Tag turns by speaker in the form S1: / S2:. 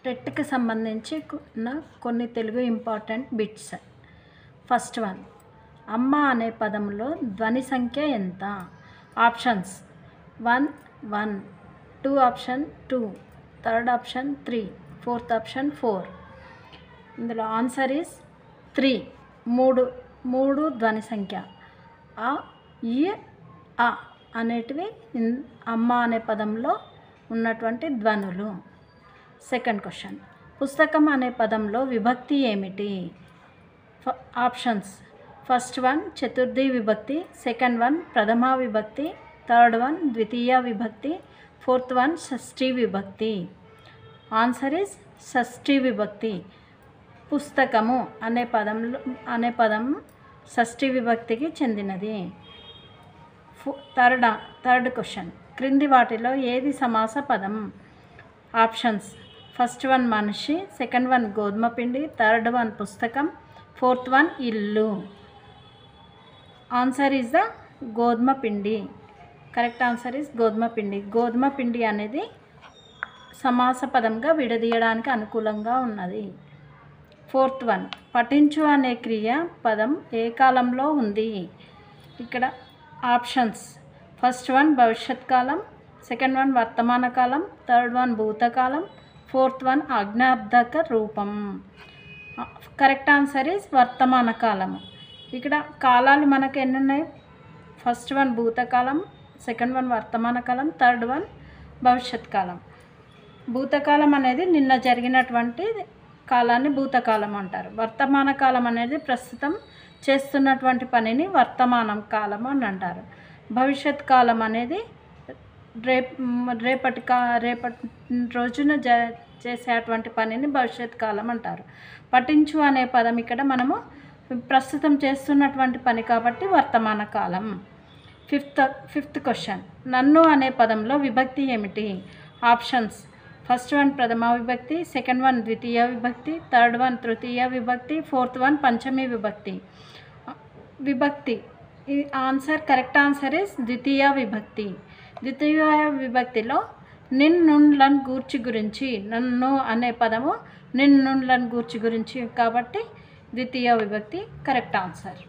S1: టెట్కి సంబంధించి కొన్ని Telugu important bits. First one, అమ్మ అనే పదంలో ధ్వని సంఖ్య ఎంత? Options 1 1, 2 option 2, third option 3, fourth option 4. ఇందులో ఆన్సర్ ఈస్ 3. మూడు ధ్వని సంఖ్య. అ, ఇ, అ అనేటివి అమ్మ అనే పదంలో ఉన్నటువంటి ధ్వనులు. సెకండ్ క్వశ్చన్, పుస్తకం అనే పదంలో విభక్తి ఏమిటి? ఆప్షన్స్ ఫస్ట్ వన్ చతుర్థి విభక్తి, సెకండ్ వన్ ప్రథమా విభక్తి, థర్డ్ వన్ ద్వితీయ విభక్తి, ఫోర్త్ వన్ షష్ఠీ విభక్తి. ఆన్సర్ ఇస్ షష్ఠీ విభక్తి. పుస్తకము అనే పదం షష్ఠీ విభక్తికి చెందినది. థర్డ్ క్వశ్చన్, క్రింది వాటిలో ఏది సమాస పదం? ఆప్షన్స్ ఫస్ట్ వన్ మనిషి, సెకండ్ వన్ గోధుమ పిండి, థర్డ్ వన్ పుస్తకం, ఫోర్త్ వన్ ఇల్లు. ఆన్సర్ ఈజ్ ద గోధుమ పిండి. కరెక్ట్ ఆన్సర్ ఈజ్ గోధుమ పిండి. గోధుమ పిండి అనేది సమాస పదంగా విడదీయడానికి అనుకూలంగా ఉన్నది. ఫోర్త్ వన్, పఠించు అనే క్రియ పదం ఏ కాలంలో ఉంది? ఇక్కడ ఆప్షన్స్ ఫస్ట్ వన్ భవిష్యత్ కాలం, సెకండ్ వన్ వర్తమాన కాలం, థర్డ్ వన్ భూతకాలం, ఫోర్త్ వన్ ఆజ్ఞార్థక రూపం. కరెక్ట్ ఆన్సర్ ఈజ్ వర్తమాన కాలము. ఇక్కడ కాలాలు మనకు ఎన్ని ఉన్నాయి? ఫస్ట్ వన్ భూతకాలం, సెకండ్ వన్ వర్తమాన కాలం, థర్డ్ వన్ భవిష్యత్ కాలం. భూతకాలం అనేది నిన్న జరిగినటువంటి కాలాన్ని భూతకాలం అంటారు. వర్తమాన కాలం అనేది ప్రస్తుతం చేస్తున్నటువంటి పనిని వర్తమానం కాలం అని అంటారు. భవిష్యత్ కాలం అనేది రేపటి రోజున చేసేటువంటి పనిని భవిష్యత్ కాలం అంటారు. పఠించు అనే పదం ఇక్కడ మనము ప్రస్తుతం చేస్తున్నటువంటి పని కాబట్టి వర్తమాన కాలం. ఫిఫ్త్ క్వశ్చన్, నన్ను అనే పదంలో విభక్తి ఏమిటి? ఆప్షన్స్ ఫస్ట్ వన్ ప్రథమా విభక్తి, సెకండ్ వన్ ద్వితీయ విభక్తి, థర్డ్ వన్ తృతీయ విభక్తి, ఫోర్త్ వన్ పంచమీ విభక్తి. ఈ ఆన్సర్ కరెక్ట్ ఆన్సర్ ఇస్ ద్వితీయ విభక్తి. ద్వితీయ విభక్తిలో నిన్నుండ్లను గూర్చి గురించి, నన్ను అనే పదము నిన్నుండ్లను గూర్చి గురించి కాబట్టి ద్వితీయ విభక్తి కరెక్ట్ ఆన్సర్.